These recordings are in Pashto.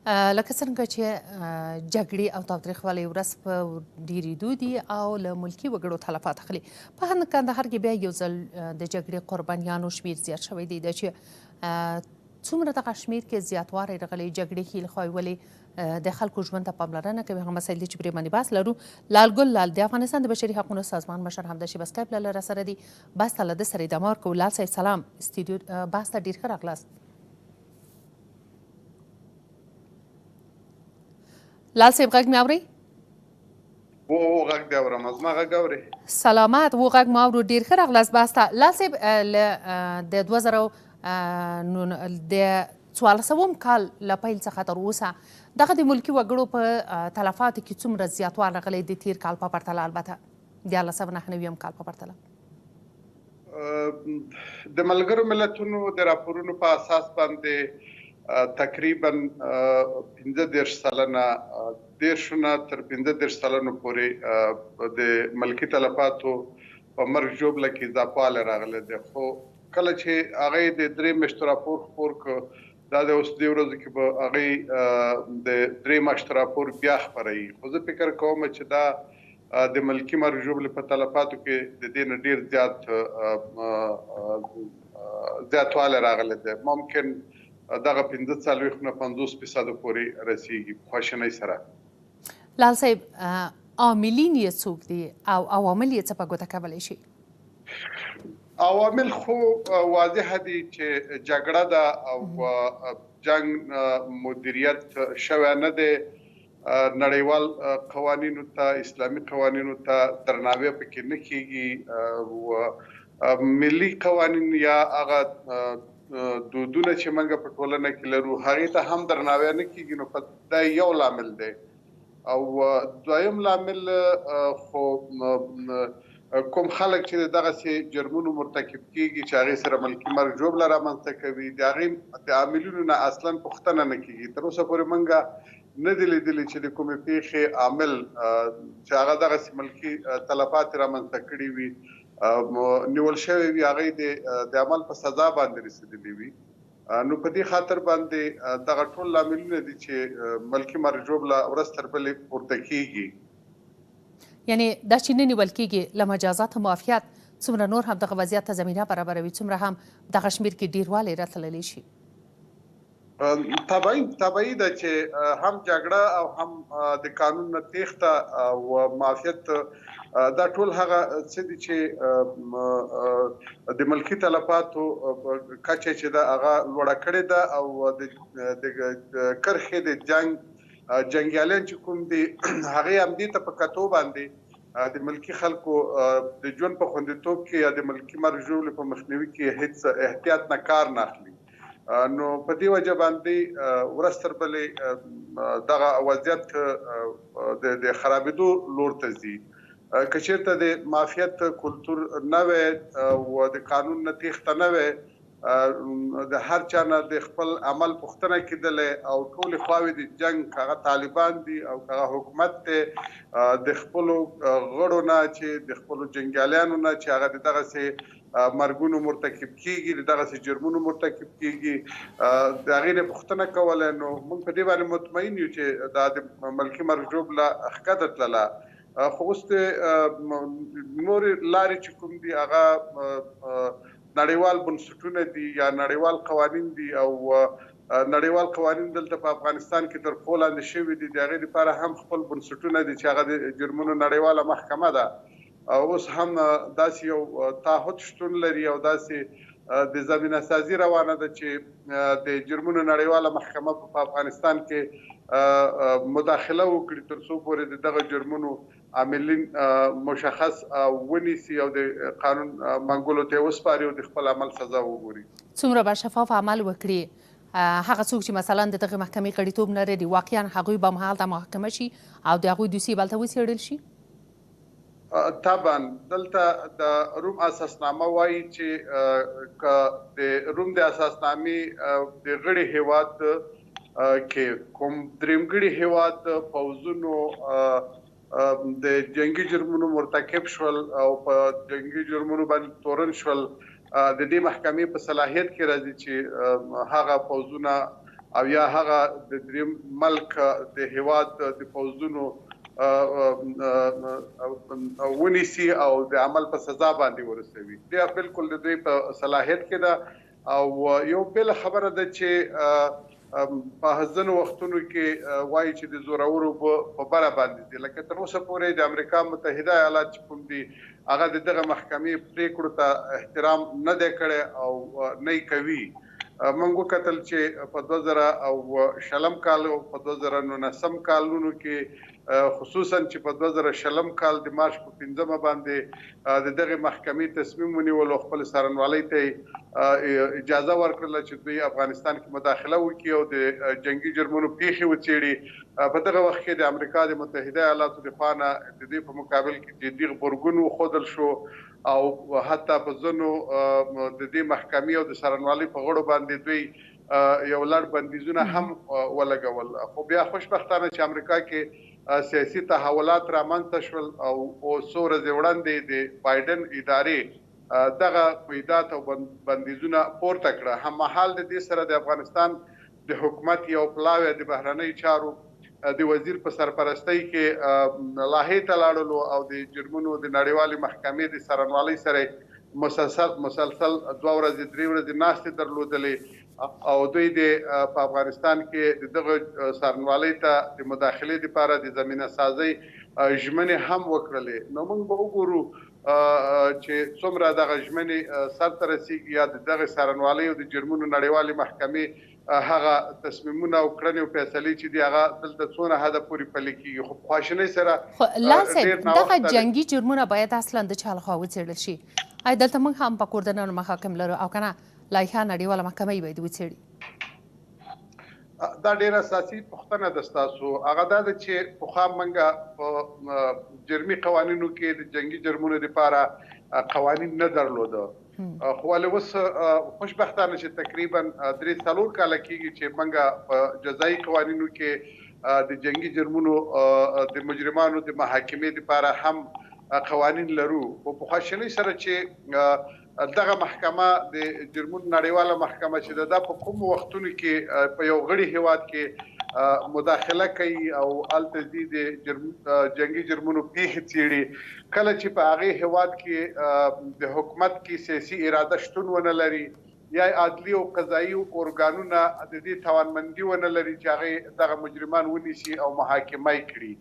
لکه څنګه چې جګړې او تاوتریخوالی ورځ په ډېرېدو دي او له ملکي وګړو تلفات اخلي. په کندهار کې بیا یو ځل د جګړې قربانیانو شمېر زیات شوی دی. دا چې څومره دغه شمېر کې زیاتوالی راغلی، جګړې ښې لخوا ولې د خلکو ژوند ته پاملرنه کوي، هغه مسایل دي چې پرې باندې بحث لرو. لال ګل لال د افغانستان د بشري حقونو سازمان مشر همداشي په سکایپ له لاره سره دي. بحث ته له ده سره ادامه ورکوو. لال صاحب سلام، استودیو بحث ته ډېر ښه راغلاست. لال صاحب غږ مې اورئ؟ غږ دې اورم، زما غږ اورئ؟ سلامت، و غږ مو اورو، ډېر ښه راغلاست بحث ته. لال صاحب د 2014 کال له پیل څخه تر اوسه دغه د ملکي وګړو په تلفاتو کې څومره زیاتوالی راغلی د تیر کال په پرتله، البته 1999 کال په پرتله؟ د ملګرو ملتونو د راپورونو په اساس باندې تقریبا 15 سلنه 10 نه تر 15 سلنو پورې د ملکي تلفاتو په مرګ ژوبله کې اضافه راغلی دی. خو کله چې هغه د 3 میاشتو راپور خپور کړ، دا د اوس دې ورځو کې به هغه د 3 میاشتو راپور بیا خپروي. خو زه فکر کوم چې دا د ملکي مرګ ژوبلې په تلفاتو کې د دې نه ډېر زیاتوالی راغلی دی. ممکن دغه 45 نه 50% پورې رسیږي په خواشینۍ سره. لال صاحب، عاملین یې څوک دي او عوامل یې څه په ګوته کولی شي؟ عوامل خو واضح دي چې جګړه ده او جنگ مدیریت شوی نه دی. نړیوال قوانینو ته، اسلامي قوانینو ته درناوی پکې نه کیږي. ملي قوانین یا هغه دودونه چې موږ په ټولنه کې لرو هغې ته هم درناوی نه کیږي. نو دا یو لامل دی. او دویم لامل خو کوم خلک چې دغسې جرمونو مرتکب کیږي چې هغې سره ملکي مرګ ژوبله رامنځته کوي، د هغې د عاملینو نه اصلا پوښتنه نه کیږي. تر اوسه پورې موږ نه دي لیدلي چې د کومې پیښې عامل چې هغه دغسې ملکي تلفات رامنځته کړي وي نیول شوی وي، هغې د عمل په سزا باندې رسېدلي وي. نو په دې خاطر باندې دغه ټول لاملونه دي چې ملکي مرګ ژوبله ورځ تر بلې پورته کیږي. یعنې دا چې نه نیول کیږي، له مجازاتو معافیت څومره نور هم دغه وضعیت ته زمینه برابروي، څومره هم دغه شمېر کې ډېروالی راتللی شي؟ طبیعي ده چې هم جګړه او هم د قانون نه تېښته او معافیت دا ټول هغه څه دي چې د ملکي تلفاتو کچه چې ده هغه لوړه کړې ده. او د کرښې د جنګیالیان چې کوم دي هغې همدې ته په کتو باندې د ملکي خلکو د ژوند په خوندیتوب کې یا د ملکي مرګ ژوبلې په مخنیوي کې هېڅ احتیاط نه کار نه اخلي. نو په دې وجه باندې ورځ تر بلې دغه وضعیت د خرابېدو لور ته ځي. که چېرته د معافیت کلتور نه وی او د قانون نه تېښته نه وی، د هر چا نه د خپل عمل پوښتنه کېدلی او ټولې خواوې د جنګ، که هغه طالبان دي او که هغه حکومت دی، د خپلو غړو نه چې د خپلو جنګیالیانو نه چې هغه د دغسې مرګونو مرتکب کیږي، د دغسې جرمونو مرتکب کیږي، د هغې نه پوښتنه کولی. نو موږ په دې باندې مطمئن یو چې دا د ملکي مرګ ژوبله ښکته تلله. خو اوس د نورې لارې چې کوم دي هغه نړیوال بنسټونه دي یا نړیوال قوانین دي. او نړیوال قوانین دلته په افغانستان کې تر پښو لاندې شوي دي. د هغې لپاره هم خپل بنسټونه دي چې هغه د جرمونو نړیواله محکمه ده. اوس هم داسې یو تعهد شتون لري او داسې د زمینه سازي روانه ده چې د جرمونو نړیواله محکمه په افغانستان کې مداخله وکړي تر څو پورې د دغه جرمونو عاملین مشخص ونیسي او د قانون منګولو ته وسپاري او د خپل عمل سزا وګوري. څومره به شفاف عمل وکړي هغه څوک چې مثلا د دغه محکمې غړیتوب نه لري، واقعا هغوی به همهلته محاکمه شي او د هغوی دوسیې به هلته وڅېړل شي؟ طبعا دلته د روم اساسنامه وایي چې که د روم د اساسنامې د غړي هیواد کې کوم درېمګړي هیواد پوځونو د جنگي جرمونو مرتکب شول او په جنگي جرمونو باندې تورن شول، د دې محکمې په صلاحیت کې راځي چې هغه پوځونه او یا هغه د دریم ملک د هیواد د فوزونو ونیسي او د عمل په سزا باندې ورسوي. دا بالکل د دوی په صلاحیت کې ده. او یو بل خبره ده چې په ځینو وختونو کې وایي چې د زورورو په بره باندې دي، لکه تر اوسه پورې د امریکا متحده ایالات چې کوم دي هغه د دغه محکمې پریکړو ته احترام نه دی کړی او نه یې کوي. موږ وکتل چې په 2020 کال او په 2019 کالونو کې خصوصا چې په 2020 کال د مارچ په 15 باندې د دغه محکمې تصمیم ونیول او خپل څارنوالۍ ته اجازه ورکړله چې دوی افغانستان کې مداخله وکړي او د جنگي جرمونو پیښې وڅېړي. په دغه وخت کې د امریکا د متحده ایالاتو د خوا نه د دې په مقابل کې جدي غبرګون وښودل شو او حتی په ځینو د دې محکمې او د څارنوالۍ په غړو باندې دوی یو لړ بندیزونه هم ولګول. خو بیا خوشبختانه چې امریکا کې سیاسي تحولات رامنځته شول او څو ورځې وړاندې د بایدن ادارې دغه قیودات او بندیزونه پورته کړه. هممهال د دې سره د افغانستان د حکومت یو پلاوی د بهرنۍ چارو د وزیر په سرپرستۍ کې لاهې ته لاړلو او د جرمونو د نړیوالې محکمې د څارنوالۍ سره مسلسل 2 ورځې 3 ورځې ناستې درلودلې او دوی په افغانستان کې دغه څارنوالۍ ته د مداخلې لپاره د زمینه سازۍ ژمنې هم وکړلې. نو موږ به وګورو چې څومره دغه ژمنې سرته رسیږي یا دغه څارنوالۍ او د جرمونو نړیوالې محکمې هغه تصمیمونه او کړنې او فیصلې چې دي هغه دلته څونه حده پورې پلي کېږي. خو په خواشینۍ سره دغه جنګي جرمونه باید اصلا د چا لخوا وڅېړل شي. آیا دلته موږ هم په کوردنانو محاکم لرو او که نه لایحه نړیواله محکمه یې باید وڅېړي؟ دا ډېره اساسي پوښتنه ده ستاسو. هغه دا ده چې پخوا موږ په جرمي قوانینو کې د جنګي جرمونو لپاره قوانین نه درلوده. خو ولې اوس خوشبختانه چې تقریبا 3-4 کاله کېږي چې موږ په جزایي قوانینو کې د جنګي جرمونو د مجرمانو د محاکمې لپاره هم قوانین لرو. خو په خواشینۍ سره چې دغه محکمه د جرمونو نړیواله محکمه چې دا په کوم وختونو کې په یو غړي هیواد کې مداخله کوي او هلته د جنګي جرمونو پیښې څېړي، کله چې په هغې هیواد کې د حکومت کې سیاسي اراده شتون ونه لري یا عدلي او قضایي ارګانونه د دې توانمندي ونه لري چې هغې دغه مجرمان ونیسي او محاکمه یې کړي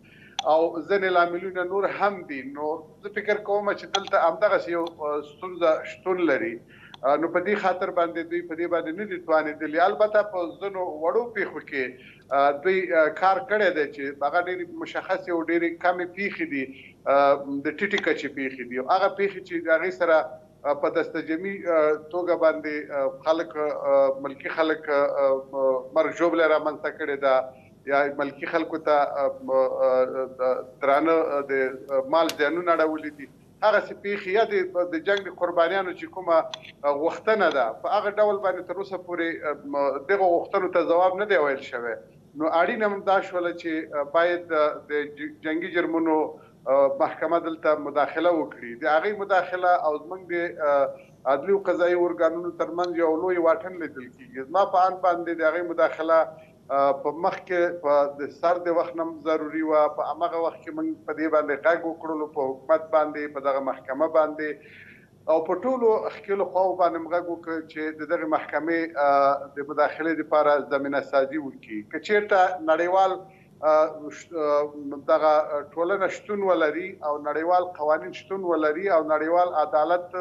او ځینې لاملونه نور هم دي. نو زه فکر کوم چې دلته همدغسې یو ستونزه شتون لري. نو په دې خاطر باندې دوی په دې باندې نه دي توانېدلي. البته په ځینو وړو پیښو کې دوی کار کړی دی چې هغه ډېرې مشخصې او ډېرې کمې پیښې دي، د ټیټې کچې پیښې دي. هغه پیښې چې د هغې سره په دستجمي توګه باندې خلک ملکي خلک مرګ ژوبله رامنځته کړې ده یا ملکي خلکو ته درانه د مال زیانونه اړولي دي، هغسې پیښې یا د جنګ د قربانیانو چې کومه غوښتنه ده په هغه ډول باندې تر اوسه پورې دغو غوښتنو ته ځواب نه دی ویل شوی. نو اړینه هم دا شوله چې باید د جنګي جرمونو محکمه دلته مداخله وکړي. د هغې مداخله او زموږ د عدلي او قضایي ارګانونو ترمنځ یو لوی واټن لیدل کېږي. زما په اند باندې د هغې مداخله په مخکې په د سر د وخت نه ضروري وه. په همغه وخت کې موږ په دې باندې غږ وکړلو، په حکومت باندې، په دغه محکمه باندې او په ټولو ښکېلو خواو باندې مو غږ وکړ چې د دغې محکمې د مداخلې لپاره زمینه سازي وکړي. که چېرته نړیوال دغه ټولنه شتون ولري او نړیوال قوانین شتون ولري او نړیوال عدالت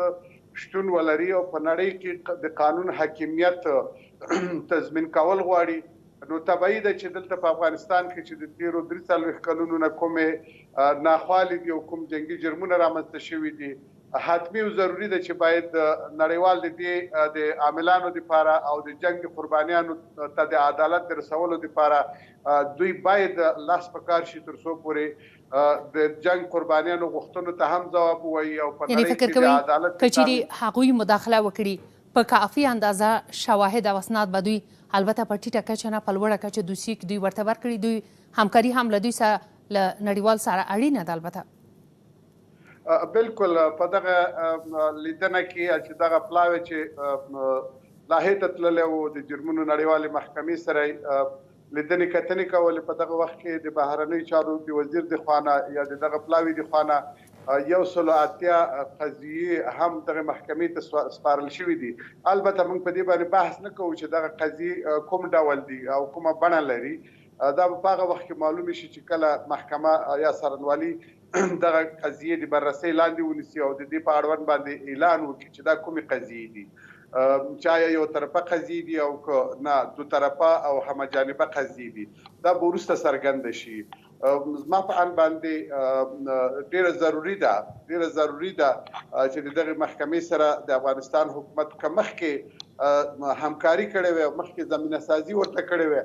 شتون ولري او په نړۍ کې د قانون حاکمیت تضمین کول غواړي، نو طبیعي ده چې دلته په افغانستان کې چې د تېرو 43 کلونو نه کومې ناخوالې دي او کوم جنګي جرمونه رامنځته شوي دي، حتمي او ضروري ده چې باید نړیوال د دې د عاملانو لپاره او د جنګ د قربانیانو ته د عدالت د رسولو لپاره دوی باید لاس په کار شي تر څو پورې د جنګ قربانیانو غوښتنو ته هم ځواب ووایي او په نړۍ کې د عدالت که چیرې هغوی مداخله وکړي په کافي اندازه شواهد او اسناد به دوی البته په ټیټه کچه نه په لوړه کچه دوی ورته ورکړي، دوی همکاري هم له دوی سره له نړیوال سره اړینه ده. البته بالکل په دغه لیدنه کې چې دغه پلاوی چې لاهې ته تللی و، د جرمونو نړیوالې محکمې سره لیدنې کتنې کولې. په دغه وخت کې د بهرنیو چارو د وزیر د خوا یا د دغه پلاوي د خوا 180 قضیې هم دغه محکمې ته سپارل شوي دي. البته موږ په دې باندې بحث نه کوو چې دغه قضیې کوم ډول دي او کومه بڼه لري. دا په هغه وخت کې معلوم شي چې کله محکمه یا څارنوالي دغه قضیې د بررسۍ لاندې ونیسي او د دې په اړوند باندې اعلان وکړي چې دا کومې قضیې دي، چا یو طرفه قضیې دي او که نه دو طرفه او همجانبه قضیې دي. دا به وروسته څرګنده شي. زما په اند باندې ډیره ضروري ده چې د دغه محکمې سره د افغانستان حکومت که مخکې همکاري کړې وي او مخکې زمینه سازي ورته کړې وي،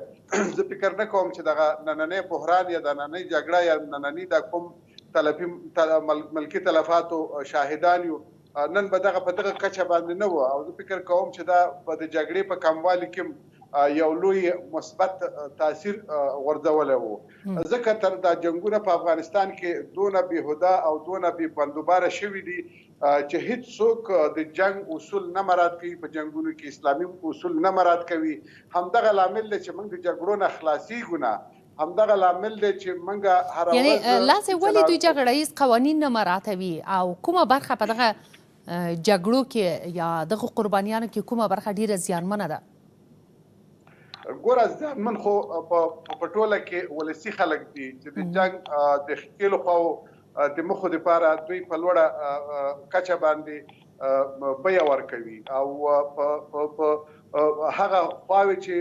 زه فکر نه کوم چې دغه نننی بحران یا د نننۍ جګړه یا نننی د کوم ملکي تلفاتو شاهدان یو، نن به دغه په دغه کچه باندې نه و. او زه فکر کوم چې دا په د جګړې په کموالي کې یو لوی مثبت تاثیر غورځولی و. ځکه تر دا جنګونه په افغانستان کې دونه بېهوده او دونه بې بندوباره شوي دي چې هیڅ څوک د جنګ اصول نه مراعات کوي، په جنګونو کې اسلامي اصول نه مراعات کوي. همدغه لامل دی چې موږ د جګړو نه خلاصېږو نه، همدغه لامل دی چې موږ هره ورځ یعنې لاسې ولې دوی جګړه ییز قوانین نه مراعاتوي او کومه برخه په دغه جګړو کې یا دغه قربانیانو کې کومه برخه ډیره زیانمنه ده؟ ګوره زیانمن خو په ټوله کې ولسي خلک دي چې د جنګ د ښکېلو خواو د موخو دپاره دوی په لوړه کچه باندې بیه ورکوي او په هغه خواوې چې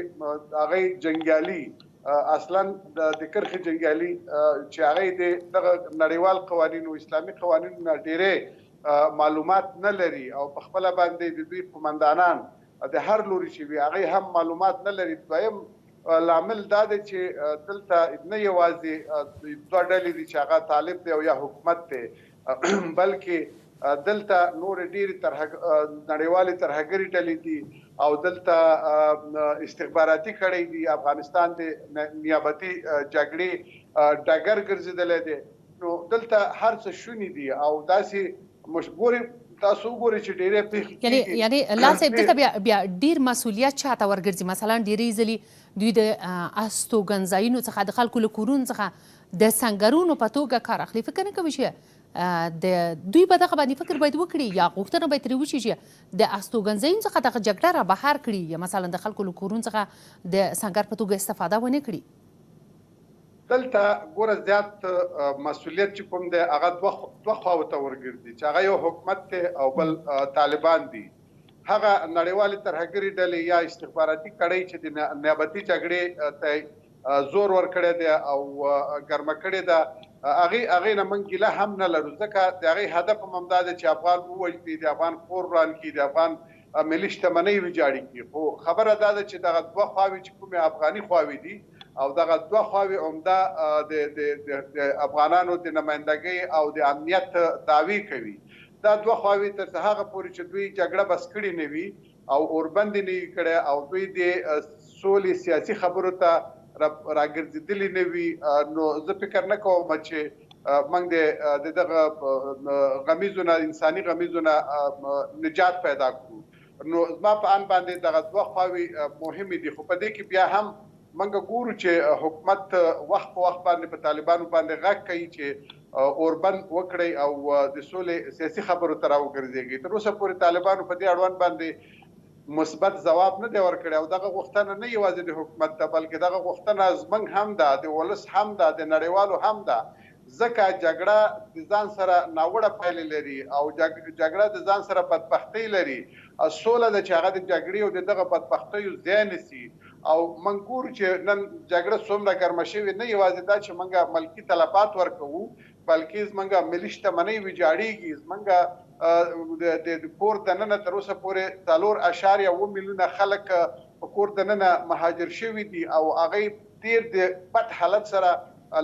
هغوی جنګیالي اصلا د کرښې جنګیالي چې هغوی د دغه نړیوال قوانینو اسلامي قوانینو نه ډېرې معلومات نه لري او په خپله باندې د دوی قمندانان د هر لوري چې وي هغوی هم معلومات نه لري. دویم لامل دا دی چې دلته نه یوازې دوه ډلې دي چې هغه طالب دی او یا حکومت دی، بلکې دلته نورې ډېرې نړیوالې ترهګرې ډلې دي او دلته استخباراتي کړۍ دي. افغانستان د نیابتي جګړې ډګر ګرځېدلی دی. نو دلته هر څه شوني دي او داسې مشبورې تاسو وګورئ چې ډېرې پېښې کېږي. یعنې لا صاحب دلته بیا ډېر مسؤلیت چاته ورګرځي؟ مثلا ډېرې ځلې دوی د استوګنځایونو څخه د خلکو له کورونو څخه د سنګرونو په توګه کار اخلي. فکر نه کوي چې د دوی په دغه باندې فکر باید وکړي یا غوښتنه باید ترې وشي چې د استوګنځایونو څخه دغه جګړه را بهر کړي یا مثلا د خلکو له کورونو څخه د سنګر په توګه استفاده ونه کړي؟ دلته ګوره زیات مسؤلیت چې کوم دی هغه دوه خواو ته ورګرځي چې هغه یو حکومت دی او بل طالبان دي. هغه نړیوالې ترهګرې ډلې یا استخباراتي کړۍ چې د نیابتي جګړې ته زور ورکړی دی او ګرمه کړې ده، هغې نه موږ ګیله هم نه لرو، ځکه د هغې هدف هم همدا دی چې افغان ووژني، د افغان کور وران کړي، د افغان ملي شتمنۍ ویجاړې کړي. خو خبره دا ده چې دغه دوه خواوې چې کومې افغاني خواوې دي او دغه دوه خواوې عمده د افغانانو د نمایندګۍ او د امنیت دعوی کوي. دا دوه خواوې تر هغه پورې چې دوی جګړه بس کړې نه وي او اوربندې نه وي کړی او دوی د سولې سیاسي خبرو ته راګرځېدلي نه وي، نو زه فکر نه کوم چې موږ د دغه غمیزو نه انساني غمیزو نه نجات پیدا کړو. نو زما په اند باندې دغه دوه خواوې مهمې دي. خو په دې کې بیا هم موږ ګورو چې حکومت وخت په وخت باندې په طالبانو باندې غږ کوي چې اوربند وکړي او د سولې سیاسي خبرو ته راوګرځېږي. تر اوسه پورې طالبانو په دې اړوند باندې مثبت ځواب نه دی ورکړی او دغه غوښتنه نه یوازې د حکومت ده بلکې دغه غوښتنه زموږ هم ده، د ولس هم ده، د نړیوالو هم ده. ځکه جګړه د ځان سره ناوړه پایلې لري او جګړه د ځان سره بدبختۍ لري. سوله ده چې هغه د جګړې او د دغه بدبختیو ځای نیسي. او موږ ګورو چې نن جګړه څومره ګرمه شوې، نه یوازې دا چې موږ ملکي تلفات ورکوو بلکې زموږ ملي شتمنۍ ویجاړېږي. زموږ د کور دننه تر اوسه پورې 4.7 میلیونه خلک په کور دننه مهاجر شوي دي او هغوی ډېر د بد حالت سره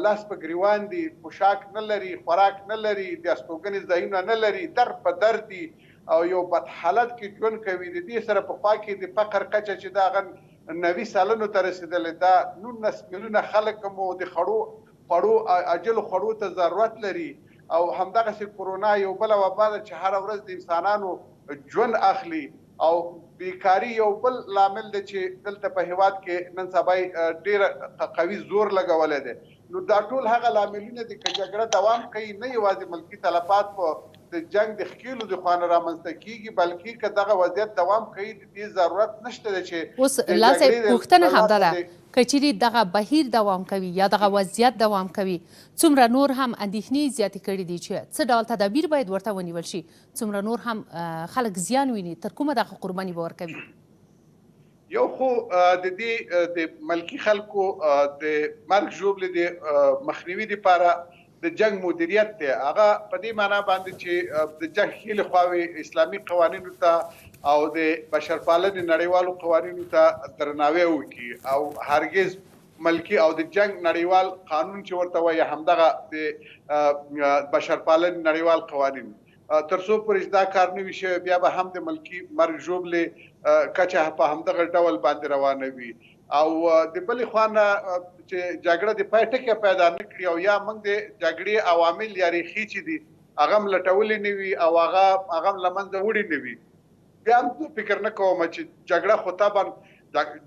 لاس په ګریوان دي، پوشاک نه لري، خوراک نه لري، د استوګنې ځایونه نه لري، در په در دي او یو بد حالت کې ژوند کوي. د دې سره په خوا کې د فقر کچه چې دا 90 سالونو ته رسېدلې ده، 19 میلیونه خلک مو د خوړو عاجلو خوړو ته ضرورت لري او همدغسې کرونا یو بله وبا ده چې هره ورځ د انسانانو ژوند اخلي او بیکاری یو بل لامل دی چې دلته په هیواد کې نن سبا ډېر قوي زور لګولی دی. نو دا ټول هغه لاملونه دي که جګړه دوام کوي نه یوازې ملکي تلفات په د جنگ د ښکېلو د خوا نه رامنځته کیږي بلکې که دغه وضعیت دوام کوي د دې ضرورت نشته دی چې اوس لا صاحب پوښتنه همدا ده که چیرې دغه بهیر دوام کوي یا دغه وضعیت دوام کوي څومره نور هم اندېښنې زیاتې کړي دي چې څه ډول تدابیر باید ورته ونیول شي څومره نور هم خلک زیان ویني تر کومه دغه قرباني به ورکوي. یو خو د دې د ملکي خلکو د مرګ ژوبلې د مخنیوي لپاره د جنگ مدیریت دی هغه په دې معنا باندې چې د جنگ ښې خواوې اسلامي قوانینو ته او د بشرپالنې نړیوالو قوانینو ته درناوی وکړي او هرگز ملکی او د جنگ نړیوال قانون چې ورته وایي همدغه د بشرپالنې نړیوال قوانین تر څو پورې دا کار نه وي شوی بیا به هم د ملکي مرګ ژوبلې کچه په همدغه ډول باندې روانه وي او د بلې خوا نه چې جګړه د پای ټکی پیدا نه کړي او یا موږ د جګړې عوامل یا ریښې چې دي هغه هم لټولې نه وي او هغه هم له منځه وړي نه وي بیا هم فکر نه کوم چې جګړه خو طبعا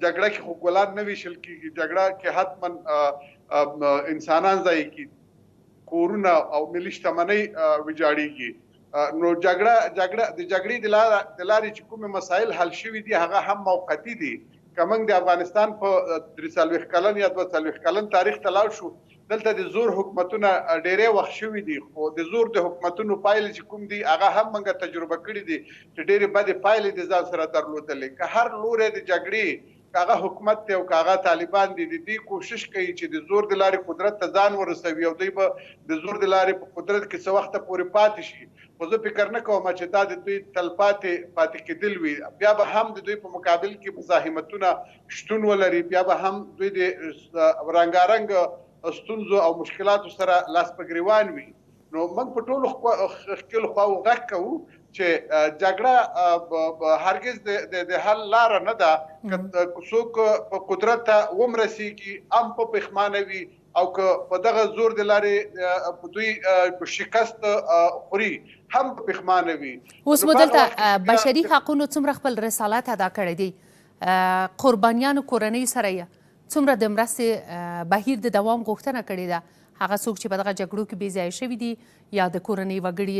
جګړه کې خو ګلان نه ویشل کېږي جګړه کې حتما انسانان ضایع کېږي کورونه او ملي شتمنۍ ویجاړېږي. نو جګړه د جګړې د لارې چې کومې مسایل حل شوي دي هغه هم موقتي دي. که موږ د افغانستان په 43 کلن یا 42 کلن تاریخ ته لاړ شو دلته د زور حکومتونه ډېرې وخت شوي دي خو د زور د حکومتونو پایلې چې کوم دي هغه هم موږ تجربه کړي دي چې ډېرې بدې پایلې د ځان سره درلودلې. که هر لوری د جګړې کاغه حکومت ته او کاغه طالبان دي د دې کوشش کوي چې د زور د لارې قدرت ته ځان ورسوي او دوی به د زور د لارې په قدرت کې څه وخت پورې پاتې شي. خو زه فکر نه کوم چې دا د دوی تلپاتې کېدل وي بیا به هم د دوی په مقابل کې مزاحمتونه شتون ولري بیا به هم دوی د رنګارنګ ستونزو او مشکلاتو سره لاس په ګریوان وي. نو موږ په ټولو ښکلو خواو غږ کوو چې جګړه هرگز د حل لاره نه ده که څوک په قدرت ته ومرسېږي هم په پښمانه وي او که په دغه زور د لارې دوی شکست خوري هم په پښمانه وي. اوس مو دلته بشري حقونو څومره خپل رسالت ادا کړی دی قربانیانو کورنۍ سره یې څومره د مرستې بهیر د دوام غوښتنه کړې ده هغه څوک چې په دغه جګړو کې بې ځایه شوي دي یا د کورنۍ وګړي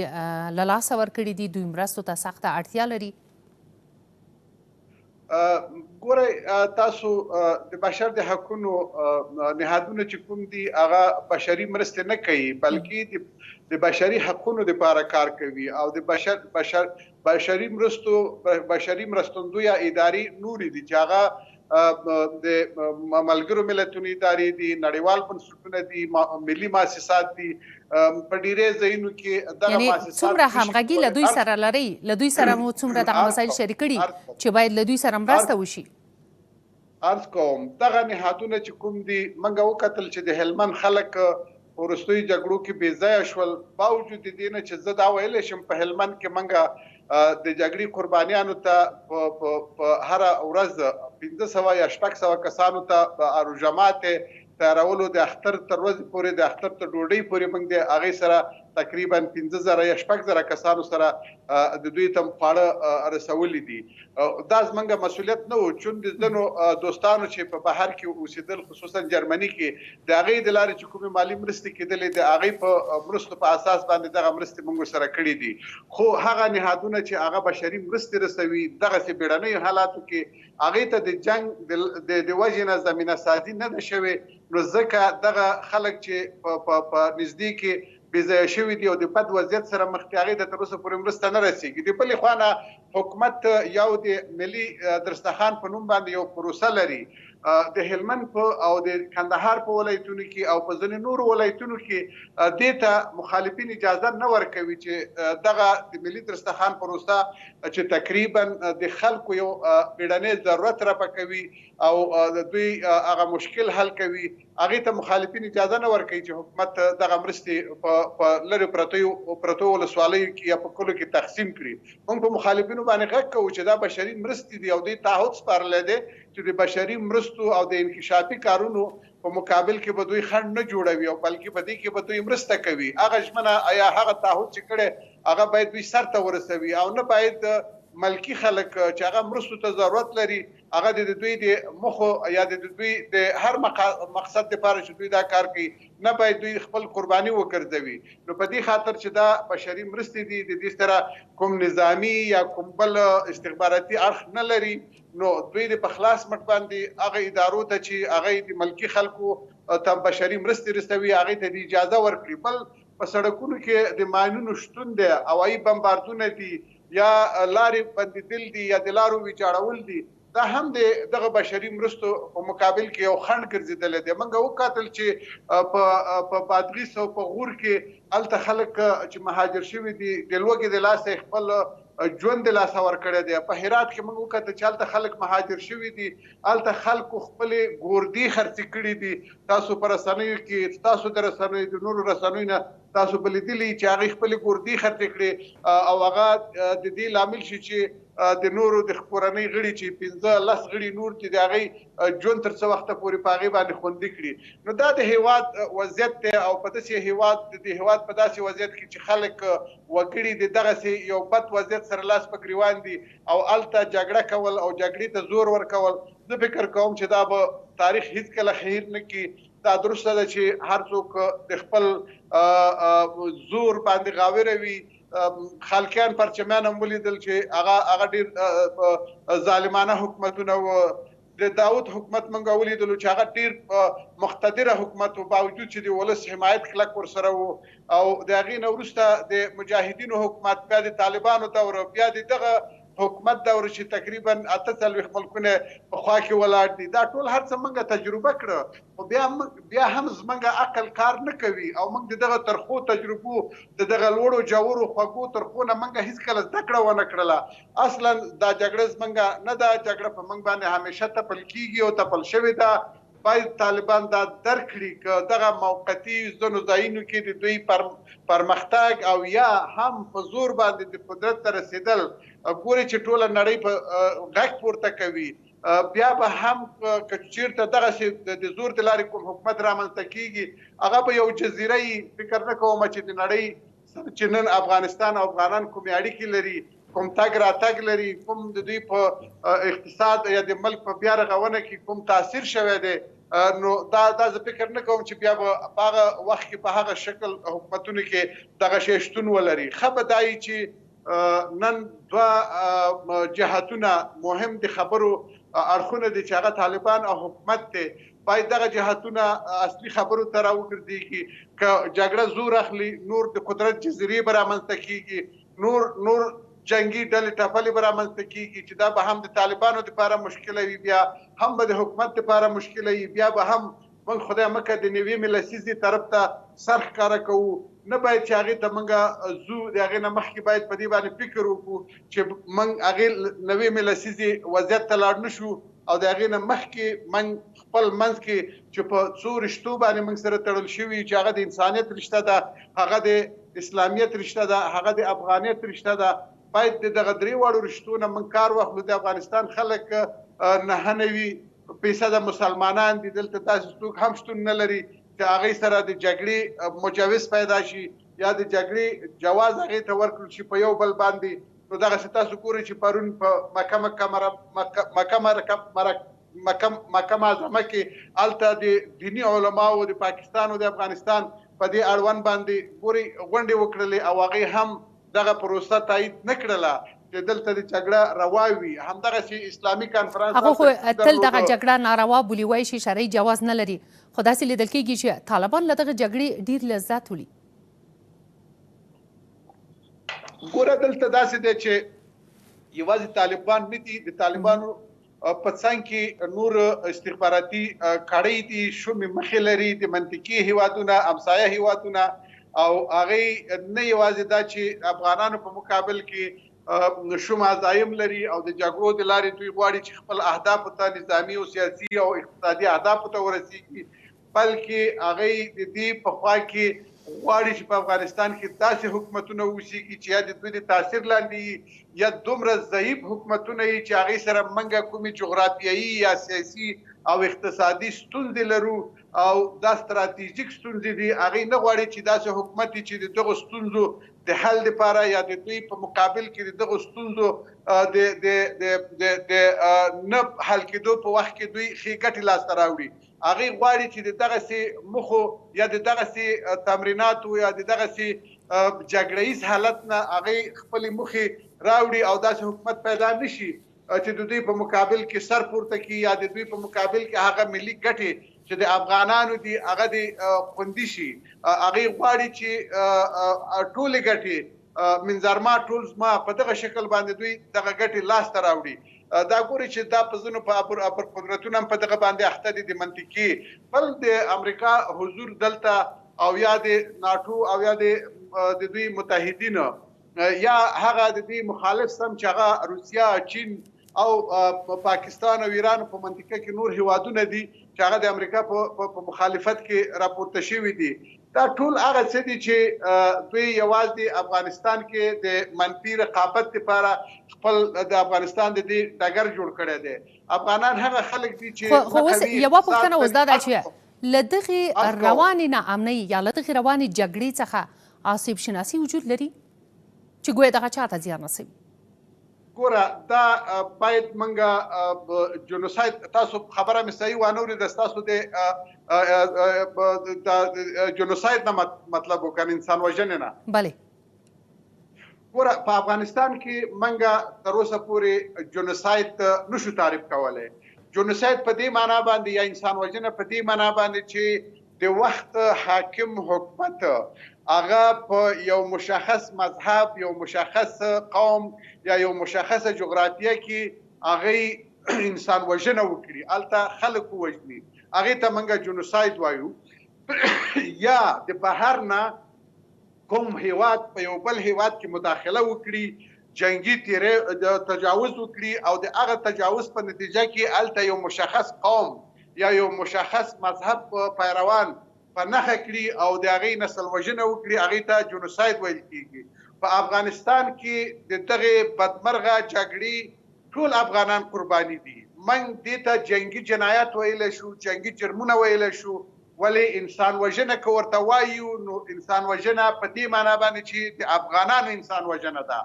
له لاسه ورکړي دي دوی مرستو ته سخته اړتیا لري. ګورئ تاسو د بشر د حقونو نهادونه چې کوم دي هغه بشري مرستې نه کوي بلکې د بشري حقونو لپاره کار کوي او د بشري مرستندویه ادارې نورې دي چې هغه د ملګرو ملتونو ادارې دي نړیوال بنسټونه دي ملي مؤسسات دي په ډیرې ځایونو کې دغه مؤسسات څومره همغږي له دوی سره لري له دوی سره مو څومره دغه مسایل شریک کړي چې باید له دوی سره مرسته وشي. عرض کوم دغه نهادونه چې کوم دي موږ وکتل چې د هلمند خلک وروستیو جګړو کې بې ځایه شول باوجود د دې نه چې زه دا ویلی شم په هلمند کې موږ د جګړې قربانیانو ته په هره ورځ 500 یا 600 کسانو ته اروژامات تیارولو د اختر تر ورځې پورې د اختر تر ډوډۍ پورې موږ د هغې سره تقریبا 5000 یا 6000 کسانو سره د دوی ته خواړه رسولي دي. دا زموږ مسؤلیت نه و چون د ځینو دوستانو چې په بهر کې اوسېدل خصوصا جرمني کې د هغې د لارې چې کومې مالي مرستې کېدلې د هغې په مرستو په اساس باندې دغه مرستې موږ سره کړي دي. خو هغه نهادونه چې هغه بشري مرستې رسوي دغسې بیړنیو حالاتو کې هغې ته د جنګ د وجې نه زمینه سازي نه ده شوې نو ځکه دغه خلک چې په نږدې کې بې ځایه شوي دي او د بد وضعیت سره مخ دي هغې ته تر اوسه پورې مرسته نه رسېږي. د بلې خوا نه حکومت یو د ملي درستخان په نوم باندې یو پروسه لري د هلمند په او د کندهار په ولایتونو کې او په ځینې نورو ولایتونو کې دې ته مخالفین اجازه نه ورکوي چې دغه د ملي درستخان پروسه چې تقریبا د خلکو یو بیړنی ضرورت راپکوي او دوی هغه مشکل حل کوي هغې ته مخالفین اجازه نه ورکوي چې حکومت دغه مرستې په لرې پرتو ولسوالیو کې یا په کلو کې تقسیم کړي. موږ په مخالفینو باندې غږ کوو چې دا بشري مرستې دي او دوی تعهد سپارلی دی چې د بشري مرستو او د انکشافي کارونو په مقابل کې به دوی خنډ نه جوړوي او بلکې په دې کې به دوی مرسته کوي. هغه ژمنه یا هغه تعهد چې کړی هغه باید دوی سرته ورسوي او نه باید ملکی خلک چې هغه مرستو ته ضرورت لري هغه د دوی د مخو یا د دوی د هر مقصد لپاره چې دوی دا کار کوي نه باید دوی خپل قرباني وګرځوي. نو په دې خاطر چې دا بشري مرستې دي د دې سره کوم نظامی یا کوم بل استخباراتي اړخ نه لري، نو دوی د په خلاص مټ باندې هغه ادارو ته چې هغه د ملکی خلکو ته بشري مرستې رسوي هغه ته اجازه ورکړي. بل په سړکونو کې د ماینونو شتون دی، هوایي بمباردونه دي یا لارې بندیدل دي یا د لارو ویجاړول دي، دا هم دغه بشري مرستو په مقابل کې یو خنډ ګرځېدلی دی. موږ وکتل چې په بادغیس او په غور کې هلته خلک چې مهاجر شوي دي د لوږې د لاسه خپل ژوند د لاسه ورکړی دی. په هرات کې موږ وکتل چې هلته خلک مهاجر شوي دي، هلته خلکو خپلې ګوردي خرڅې کړي دي. تاسو په رسنیو کې تاسو د رسنیو د نورو رسنیو نه تاسو به لیدلي چې هغې خپلې ګوردي خرڅې کړي او هغه د دې لامل شي چې د نورو د کورنۍ غړي چې 15 غړي نور چې د هغې ژوند تر څه وخته پورې په هغې باندې خوندي کړي. نو دا د هېواد وضعیت دی او په داسې هېواد په داسې وضعیت کې چې خلک وګړي د دغسې یو بد وضعیت سره لاس په ګریوان دي او هلته جګړه کول او جګړې ته زور ورکول، زه فکر کوم چې دا به تاریخ هیڅکله هیر نه کړي. دا درسته ده چې هر څوک د خپل زور باندې غاوره وي. خلکیان پرچمیان هم ولیدل چې هغه ډېر ظالمانه حکومتونه و. د داود حکومت موږ ولیدلو چې هغه ډېر مقتدره حکومت و، باوجود چې د ولس حمایت کلک ورسره و. او د هغې نه وروسته د مجاهدینو حکومت، بیا د طالبانو دور، بیا د دغه حکومت دور چې تقریبا 48 ملکونه په خوا کې ولاړ دي. دا ټول هر څه موږ تجربه کړه، خو بیا هم زموږ عقل کار نه کوي او موږ د دغه ترخو تجربو د دغه لوړو جوړو خوږو ترخو نه موږ هیڅکله زده کړه ونه کړله. اصلا دا جګړه زموږ نه ده، جګړه په موږ باندې همیشه تپل کیږي او تپل شوې ده. باید طالبان دا درک کړي که دغه موقتي ځینو ځایونو کې د دوی پرمختګ او یا هم په زور باندې د قدرت ته رسېدل ګوري چې ټوله نړۍ په غږ پورته کوي، بیا به هم که چېرته دغسې د زور د لارې کوم حکومت رامنځته کېږي هغه به یو جزیره وي. فکر نه کوم چې د نړۍ چې نن افغانستان او افغانان کومې اړیکې لري، کوم تګ راتګ لري، کوم د دوی په اقتصاد یا د ملک په بیا رغونه کې کوم تاثیر شوی دی، نو دا زه فکر نه کوم چې بیا به په هغه وخت کې په هغه شکل حکومتونو کې دغه شی شتون ولري. ښه به دا وي چې نن دوه جهتونه مهم د خبرو اړخونه دي چې هغه طالبان او حکومت دی، باید دغه جهتونه اصلي خبرو ته راوګرځېږي. که جګړه زور اخلي نور د قدرت جزیرې به رامنځته کېږي، نور جنگي ډلې ټپلې به رامنځته کېږي چې دا به هم د طالبانو دپاره مشکله وي، بیا هم به د حکومت دپاره مشکله وي، بیا به هم موږ خدای مکه د نوې لسیزې طرف ته سر ښکاره کوو. نه باید چې هغې ته موږ ځو، د هغې نه مخکې باید په دې باندې فکر وکړو چې موږ هغې نوې لسیزې وضعیت ته لاړ نه شو او د هغې نه مخکې موږ خپل منځ کې چې په څو رشتو باندې موږ سره تړل شوي چې هغه د انسانیت رشته ده، هغه د اسلامیت رشته ده، هغه د افغانیت رشته ده، باید د دغه درې واړو رشتو نه موږ کار واخلو. د افغانستان خلک 99% مسلمانان دي، دلته داسې څوک هم شتون نه لري چې هغې سره د جګړې مجوز پیدا شي یا د جګړې جواز هغې ته ورکړل شي په یو بل باندې. نو دغسې تاسو ګورئ چې پرون په مکه معظمه کې هلته د دیني علماو د پاکستان او د افغانستان په دې اړوند باندې ګورئ غونډې وکړلې او هغې هم دغه پروسه تایید نه کړله چې دلته د جګړه روا وي. همدغسې اسلامي کنفرانس هغه خو تل دغه جګړه ناروا بولي، وایي چې شرعي جواز نه لري، خو داسې لیدل کېږي چې طالبان له دغه جګړې ډېر لذت ولي. ګوره دلته داسې دی چې یوازې طالبان نه دي، د طالبانو په څنګ کې نور استخباراتي کړۍ دي، شومې مخې لري د منطقي هیوادونه، همسایه هیوادونه، او هغې نه یوازې دا چې افغانانو په مقابل کې شوم عزایم لري او د جګړو د لارې دوی غواړي چې خپل اهدافو ته، نظامي او سیاسي او اقتصادي اهدافو ته ورسېږي، بلکې هغې د دې په خوا کې غواړي چې په افغانستان کې داسې حکومتونه وشيږي چې یا د دوی د تاثیر لاندې یا دومره ضعیف حکومتونه وي چې هغې سره موږ کومې جغرافیایي یا سیاسي او اقتصادي ستونزې لرو او دا ستراتیژیک ستونزې دي هغې نه غواړي چې داسې حکومت چې د دغو ستونزو د حل لپاره یا د دوی په مقابل کې د دغو ستونزو د نه حل کېدو په وخت کې دوی ښې ګټې لاسته راوړي. هغې غواړي چې د دغسې موخو یا د دغسې تمریناتو یا د دغسې جګړه ییز حالت نه هغې خپلې موخې راوړي او داسې حکومت پیدا نشي چې د دوی په مقابل کې سر پورته کړي یا د دوی په مقابل کې هغه ملي ګټې چې د افغانانو دي هغه د خوندي شي. هغې غواړي چې ټولې ګټې منځرما ټول زما په دغه شکل باندې دوی دغه ګټې لاسته راوړي. دا ګوري چې دا په ځینو پر قدرتونه هم په دغه باندې اخته دي د منطقي بل د امریکا حضور دلته او یا د ناټو او یا د دوی متحدینو یا هغه د دوی مخالف سم چې هغه روسیا چین او پاکستان او ایران په منطقه کې نور هیوادونه دي چې هغه د امریکا په مخالفت کې راپورته شوي دي. دا ټول هغه څه دي چې دوی یوازې افغانستان کې د منفي رقابت لپاره خپل د افغانستان د دې ډګر جوړ کړی دی. افغانان هغه خلک دي چې خو اوس یوه پوښتنه اوس دا ده چې له دغې روانې ناامنۍ یا له دغې روانې جګړې څخه آسیب شناسي وجود لري چې ګویا دغه چاته زیان رسوي؟ ګوره دا باید موږ جنوساید تاسو خبره مې صحیح وانه اورېده ستاسو د جنوساید نه مطلب وکړ انسان وژنې نه. بلې ګوره په افغانستان کې موږ تر اوسه پورې جنوساید نشو تعریف کولی. جنوساید په دې معنا باندې یا انسان وژنه په دې معنا باندې چې د وخت حاکم حکومت هغه په یو مشخص مذهب یو مشخص قوم یا یو مشخصه جغرافیه کې هغې انسان وژنه وکړي هلته خلک ووژني هغې ته موږ جنوساید وایو. یا د بهر نه کوم هیواد په یو بل هیواد کې مداخله وکړي جنگي تجاوز وکړي او د هغه تجاوز په نتیجه کې هلته یو مشخص قوم یا یو مشخص مذهب پیروان په نښه کړي او د هغې نسل وژنه وکړي هغې ته جنوساید ویل کېږي. په افغانستان کې د دغې بدمرغه جګړې ټول افغانان قرباني دي. موږ دې ته جنګي جنایات ویلی شو جنګي جرمونه ویلی شو ولې انسان وژنه که ورته وایو نو انسان وژنه په دې معنا باندې چې د افغانانو انسان وژنه ده.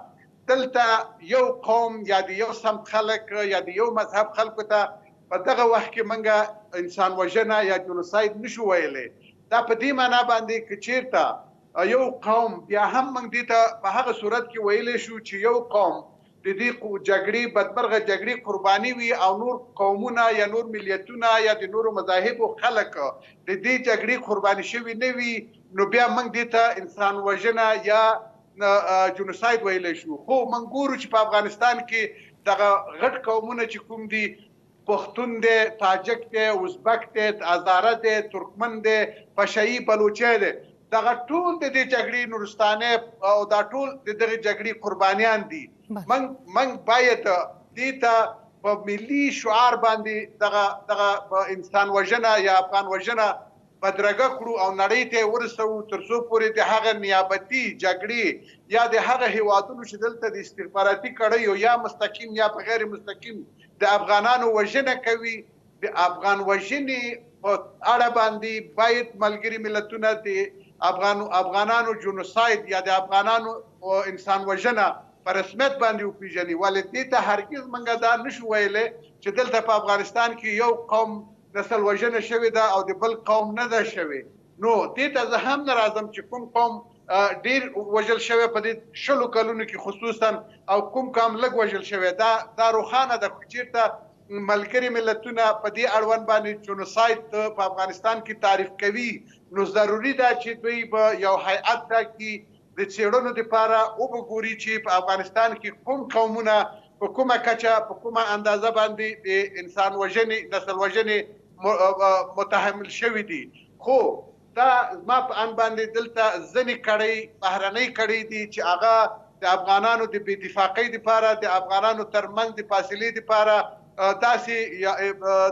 دلته یو قوم یا د یو سمت خلک یا د یو مذهب خلکو ته په دغه وخت کې موږ انسان وژنه یا جنوساید نشو ویلی. دا په دې معنا باندې که چیرته یو قوم بیا هم موږ دې ته په هغه صورت کې ویلی شو چې یو قوم د دې جګړې بدمرغه جګړې قرباني وي او نور قومونه یا نور ملیتونه یا د نورو مذاهبو خلک د دې جګړې قرباني شوي نه وي نو بیا موږ دې ته انسان وژنه یا جنوساید ویلی شو. خو موږ ګورو چې په افغانستان کې دغه غټ قومونه چې کوم دي پښتون دی تاجک دی ازبک دی هزاره دی ترکمن دی پشهیي بلوچی دی دغه ټول د دې جګړې نورستانه او دا ټول د دغې جګړې قربانیان دي. موږ باید دې ته په ملي شعار باندې دغه انسان وژنه یا افغان وژنه بدرګه کړو او نړۍ ته ورسوو تر څو پورې د هغه نیابتي جګړې یا د هغه هیوادونو چې دلته د استخباراتي کړیو یا مستقیم یا په غیر مستقیم د افغانانو وژنه کوي د افغان وژنې په اړه باندې باید ملګري ملتونه د افغانانو جنوساید یا د افغانانو انسان وژنه په رسمیت باندې وپېژني. ولې دې ته هرګز موږ دا نشو ویلی چې دلته په افغانستان کې یو قوم نسل وژنه شوې ده او د بل قوم نه ده شوې. نو دې ته زه هم نه راځم چې کوم قوم ډېر وژل شوی په دې 100 کلونو کې خصوصا او کوم قوم لږ وژل شوی دا روښانه ده. خو چېرته ملګري ملتونه په دې اړوند باندې جنوساید په افغانستان کې تعریف کوي نو ضروري ده چې دوی به یو هیئت ټاکي د څېړنو دپاره وګوري چې په افغانستان کې کوم قومونه په کومه کچه په کومه اندازه باندې د انسان وژنې نسل وژنې متحمل شوي دي. خو دا زما په ان باندې دلته ځینې کړۍ بهرنۍ کړۍ دي چې هغه د افغانانو د بې اتفاقۍ دپاره د افغانانو ترمنځ د فاصلې دپاره داسې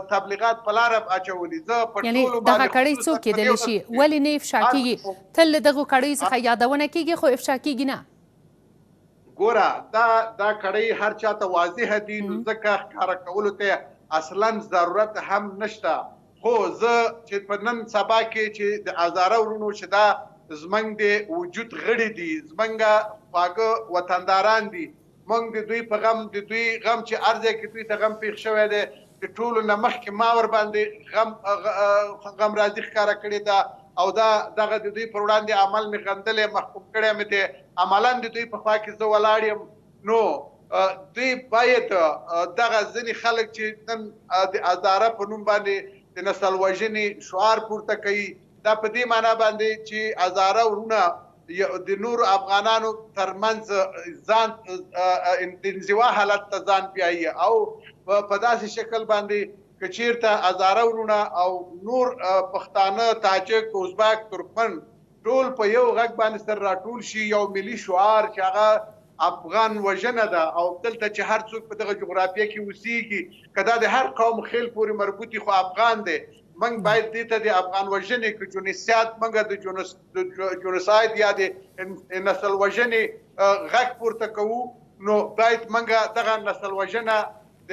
تبلیغات په لاره اچولي. زه په ټولو باندې دغه کړۍ څوک کېدلی شي ولې نه افشا کېږي؟ تل له دغو کړیو څخه یادونه کېږي خو افشا کېږي نه. ګوره دا کړۍ هر چاته واضحه دي نو ځکه ښکاره کولو ته اصلا ضرورت هم نشته. خو زه چې په نن سبا کې چې د هزاره ورونو چې دا زمنګ د وجود غړي دي، زمنګ خواږه وطنداران دي، موږ د دوی په غم د دوی غم چې ارزه کې دوی ته غم پیښ شوی دی د ټولو نه مخکې ما ور باندې غم راځي ښکاره کړې ده او دا دغه د دوی پر وړاندې عمل مې غندلې محکوم کړی مې دی عملا د دوی په خوا کې زه ولاړ یم. نو دوی باید دغه ځینې خلک چې نن د هزاره په نوم باندې د نسل وژنې شعار پورته کوي دا په دې معنا باندې چې هزاره ورونه د نورو افغانانو ترمنځ ځان د انزوا حالت ته ځان بیایي او په داسې شکل باندې که چیرته هزاره ورونه او نور پښتانه، تاجک، ازبک، ترکمن ټول په یو غږ باندې سره راټول شي، یو ملي شعار چې هغه افغان وژنه ده او دلته چې هر څوک په دغه جغرافیه کې اوسېږي که دا د هر قوم خیل پورې مربوط خو افغان دی، موږ باید دې ته د افغان وژنې که جنسیات موږ د جنوساید یا د نسل وژنې غږ پورته کوو نو باید موږ دغه نسل وژنه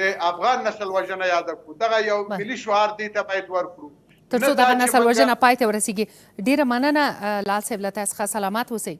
د افغان نسل وژنه یاد کړو، دغه یو ملي شعار دې ته باید ورکړو تر څو دغه نسل وژنه پای ته ورسیږي. ډیره مننه لال صاحب، له تاسو څخه سلامات اوسئ.